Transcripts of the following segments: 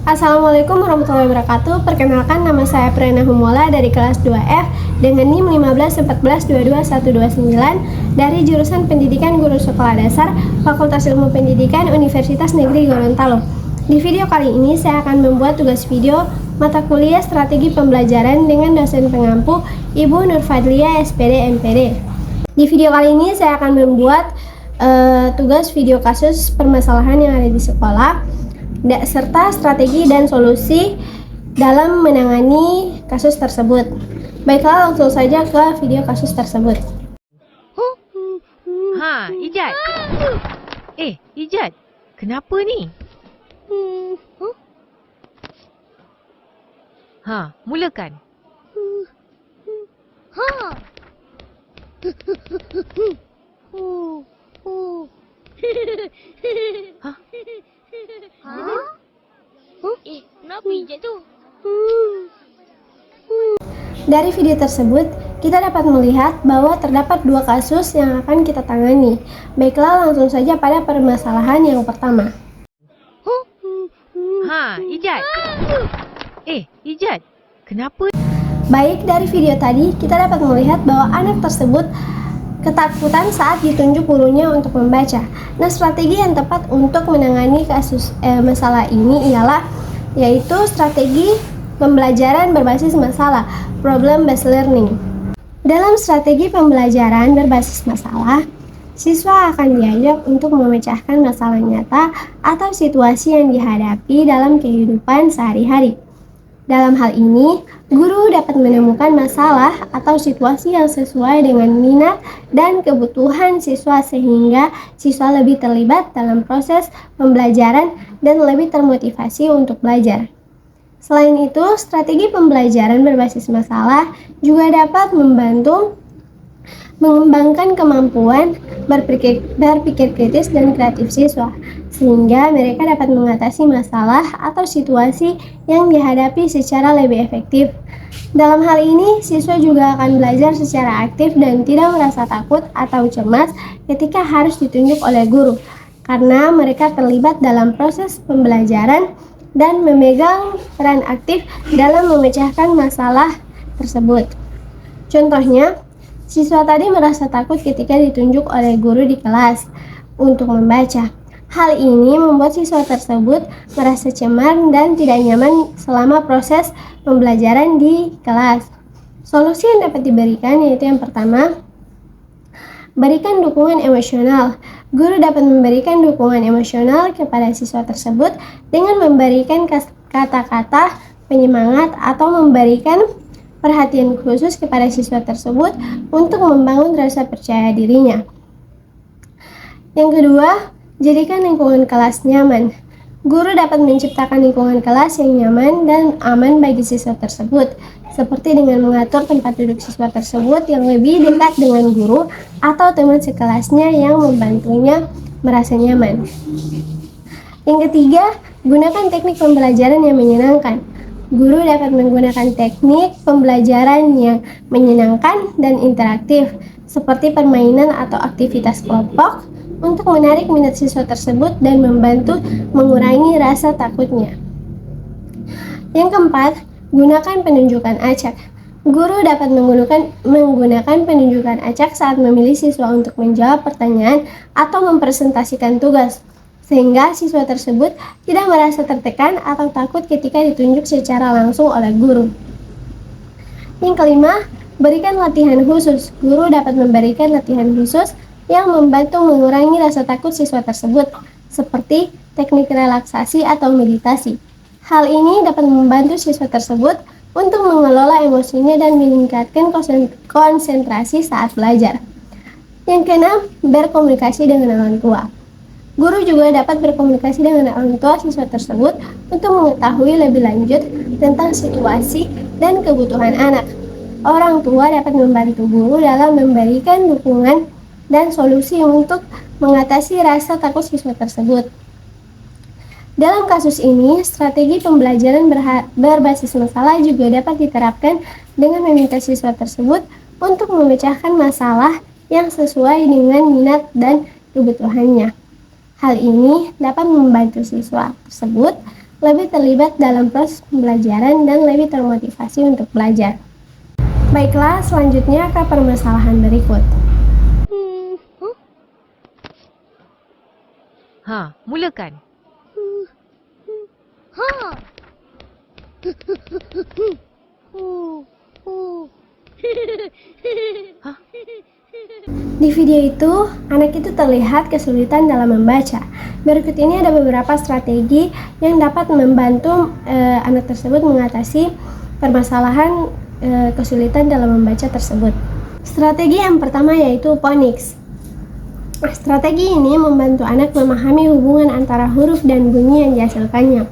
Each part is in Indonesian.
Assalamualaikum warahmatullahi wabarakatuh. Perkenalkan, nama saya Prena Humola dari kelas 2F dengan NIM 151422129 dari jurusan Pendidikan Guru Sekolah Dasar Fakultas Ilmu Pendidikan Universitas Negeri Gorontalo. Di video kali ini saya akan membuat tugas video mata kuliah Strategi Pembelajaran dengan dosen pengampu Ibu Nur Fadlia SPD MPD. Di video kali ini saya akan membuat tugas video kasus permasalahan yang ada di sekolah serta strategi dan solusi dalam menangani kasus tersebut. Baiklah, langsung saja ke video kasus tersebut. Ijat. Ijat, kenapa ni? Mulakan. Kenapa Ijat tu? Dari video tersebut, kita dapat melihat bahwa terdapat dua kasus yang akan kita tangani. Baiklah, langsung saja pada permasalahan yang pertama. Ijat. Ijat, kenapa? Baik, dari video tadi kita dapat melihat bahwa anak tersebut ketakutan saat ditunjuk gurunya untuk membaca. Nah, strategi yang tepat untuk menangani kasus masalah ini yaitu strategi pembelajaran berbasis masalah, problem based learning. Dalam strategi pembelajaran berbasis masalah, siswa akan diajak untuk memecahkan masalah nyata atau situasi yang dihadapi dalam kehidupan sehari-hari. Dalam hal ini, guru dapat menemukan masalah atau situasi yang sesuai dengan minat dan kebutuhan siswa sehingga siswa lebih terlibat dalam proses pembelajaran dan lebih termotivasi untuk belajar. Selain itu, strategi pembelajaran berbasis masalah juga dapat membantu mengembangkan kemampuan berpikir kritis dan kreatif siswa, sehingga mereka dapat mengatasi masalah atau situasi yang dihadapi secara lebih efektif. Dalam hal ini, siswa juga akan belajar secara aktif dan tidak merasa takut atau cemas ketika harus ditunjuk oleh guru, karena mereka terlibat dalam proses pembelajaran dan memegang peran aktif dalam memecahkan masalah tersebut. Contohnya, siswa tadi merasa takut ketika ditunjuk oleh guru di kelas untuk membaca. Hal ini membuat siswa tersebut merasa cemar dan tidak nyaman selama proses pembelajaran di kelas. Solusi yang dapat diberikan yaitu yang pertama, berikan dukungan emosional. Guru dapat memberikan dukungan emosional kepada siswa tersebut dengan memberikan kata-kata penyemangat atau memberikan perhatian khusus kepada siswa tersebut untuk membangun rasa percaya dirinya. Yang kedua, jadikan lingkungan kelas nyaman. Guru dapat menciptakan lingkungan kelas yang nyaman dan aman bagi siswa tersebut, seperti dengan mengatur tempat duduk siswa tersebut yang lebih dekat dengan guru atau teman sekelasnya yang membantunya merasa nyaman. Yang ketiga, gunakan teknik pembelajaran yang menyenangkan. Guru dapat menggunakan teknik pembelajaran yang menyenangkan dan interaktif, seperti permainan atau aktivitas kelompok, untuk menarik minat siswa tersebut dan membantu mengurangi rasa takutnya. Yang keempat, gunakan penunjukan acak. Guru dapat menggunakan penunjukan acak saat memilih siswa untuk menjawab pertanyaan atau mempresentasikan tugas, sehingga siswa tersebut tidak merasa tertekan atau takut ketika ditunjuk secara langsung oleh guru. Yang kelima, berikan latihan khusus. Guru dapat memberikan latihan khusus yang membantu mengurangi rasa takut siswa tersebut, seperti teknik relaksasi atau meditasi. Hal ini dapat membantu siswa tersebut untuk mengelola emosinya dan meningkatkan konsentrasi saat belajar. Yang keenam, berkomunikasi dengan orang tua. Guru juga dapat berkomunikasi dengan orang tua siswa tersebut untuk mengetahui lebih lanjut tentang situasi dan kebutuhan anak. Orang tua dapat membantu guru dalam memberikan dukungan dan solusi untuk mengatasi rasa takut siswa tersebut. Dalam kasus ini, strategi pembelajaran berbasis masalah juga dapat diterapkan dengan meminta siswa tersebut untuk memecahkan masalah yang sesuai dengan minat dan kebutuhannya. Hal ini dapat membantu siswa tersebut lebih terlibat dalam proses pembelajaran dan lebih termotivasi untuk belajar. Baiklah, selanjutnya ke permasalahan berikut. Mulakan. Di video itu, anak itu terlihat kesulitan dalam membaca. Berikut ini ada beberapa strategi yang dapat membantu anak tersebut mengatasi permasalahan kesulitan dalam membaca tersebut. Strategi yang pertama yaitu phonics. Strategi ini membantu anak memahami hubungan antara huruf dan bunyi yang dihasilkannya.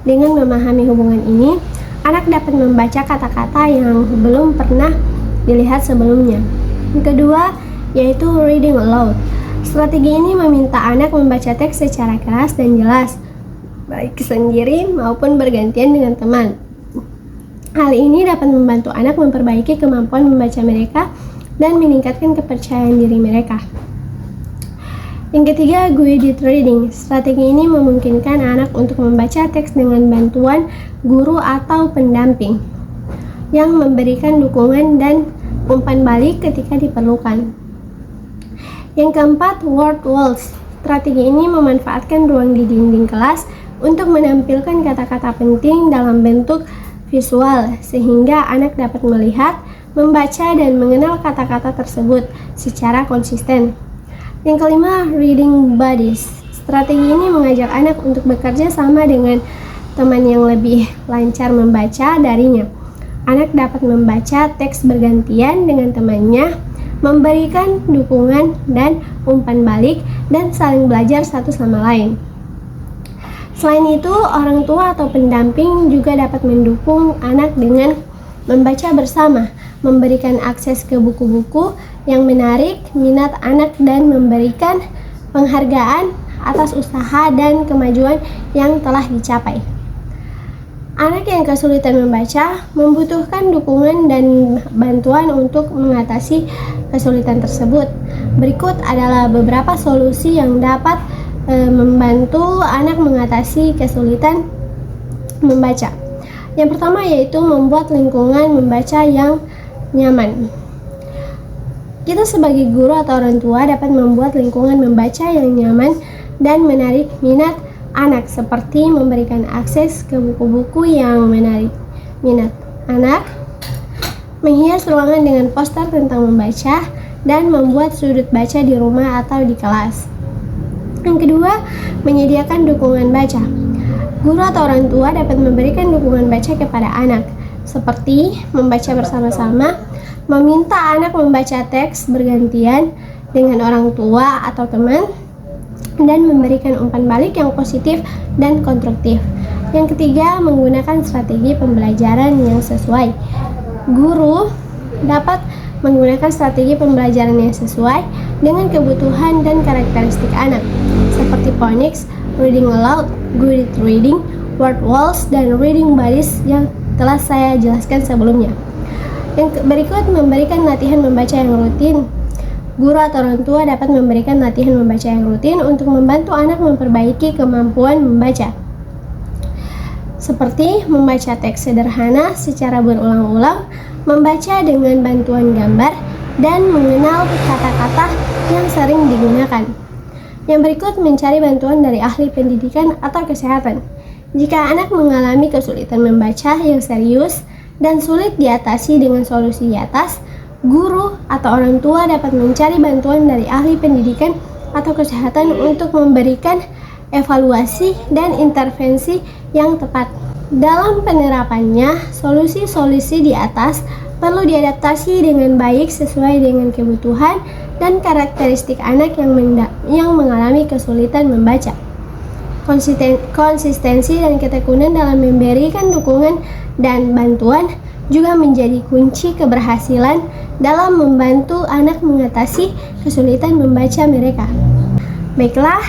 Dengan memahami hubungan ini, anak dapat membaca kata-kata yang belum pernah dilihat sebelumnya. Yang kedua, yaitu reading aloud. Strategi ini meminta anak membaca teks secara keras dan jelas, baik sendiri maupun bergantian dengan teman. Hal ini dapat membantu anak memperbaiki kemampuan membaca mereka dan meningkatkan kepercayaan diri mereka. Yang ketiga, guided reading. Strategi ini memungkinkan anak untuk membaca teks dengan bantuan guru atau pendamping yang memberikan dukungan dan umpan balik ketika diperlukan. Yang keempat, word walls. Strategi ini memanfaatkan ruang di dinding kelas untuk menampilkan kata-kata penting dalam bentuk visual sehingga anak dapat melihat, membaca, dan mengenal kata-kata tersebut secara konsisten. Yang kelima, reading buddies. Strategi ini mengajak anak untuk bekerja sama dengan teman yang lebih lancar membaca darinya. Anak dapat membaca teks bergantian dengan temannya, memberikan dukungan dan umpan balik, dan saling belajar satu sama lain. Selain itu, orang tua atau pendamping juga dapat mendukung anak dengan membaca bersama, memberikan akses ke buku-buku yang menarik minat anak, dan memberikan penghargaan atas usaha dan kemajuan yang telah dicapai. Anak yang kesulitan membaca membutuhkan dukungan dan bantuan untuk mengatasi kesulitan tersebut. Berikut adalah beberapa solusi yang dapat membantu anak mengatasi kesulitan membaca. Yang pertama yaitu membuat lingkungan membaca yang nyaman. Kita sebagai guru atau orang tua dapat membuat lingkungan membaca yang nyaman dan menarik minat anak, seperti memberikan akses ke buku-buku yang menarik minat anak, menghias ruangan dengan poster tentang membaca, dan membuat sudut baca di rumah atau di kelas. Yang kedua, menyediakan dukungan baca. Guru atau orang tua dapat memberikan dukungan baca kepada anak, seperti membaca bersama-sama, meminta anak membaca teks bergantian dengan orang tua atau teman, dan memberikan umpan balik yang positif dan konstruktif. Yang ketiga, menggunakan strategi pembelajaran yang sesuai. Guru dapat menggunakan strategi pembelajaran yang sesuai dengan kebutuhan dan karakteristik anak, seperti phonics, reading aloud, guided reading, word walls, dan reading buddies yang telah saya jelaskan sebelumnya. Yang berikut, memberikan latihan membaca yang rutin. Guru atau orang tua dapat memberikan latihan membaca yang rutin untuk membantu anak memperbaiki kemampuan membaca, seperti membaca teks sederhana secara berulang-ulang, membaca dengan bantuan gambar, dan mengenal kata-kata yang sering digunakan. Yang berikut, mencari bantuan dari ahli pendidikan atau kesehatan. Jika anak mengalami kesulitan membaca yang serius dan sulit diatasi dengan solusi di atas, guru atau orang tua dapat mencari bantuan dari ahli pendidikan atau kesehatan untuk memberikan evaluasi dan intervensi yang tepat. Dalam penerapannya, solusi-solusi di atas perlu diadaptasi dengan baik sesuai dengan kebutuhan dan karakteristik anak yang mengalami kesulitan membaca. Konsistensi dan ketekunan dalam memberikan dukungan dan bantuan juga menjadi kunci keberhasilan dalam membantu anak mengatasi kesulitan membaca mereka. Baiklah,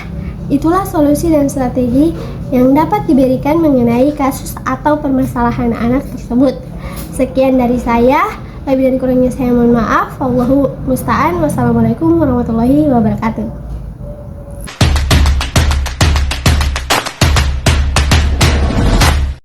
itulah solusi dan strategi yang dapat diberikan mengenai kasus atau permasalahan anak tersebut. Sekian dari saya, lebih dan kurangnya saya mohon maaf. Wallahu musta'an. Wassalamualaikum warahmatullahi wabarakatuh.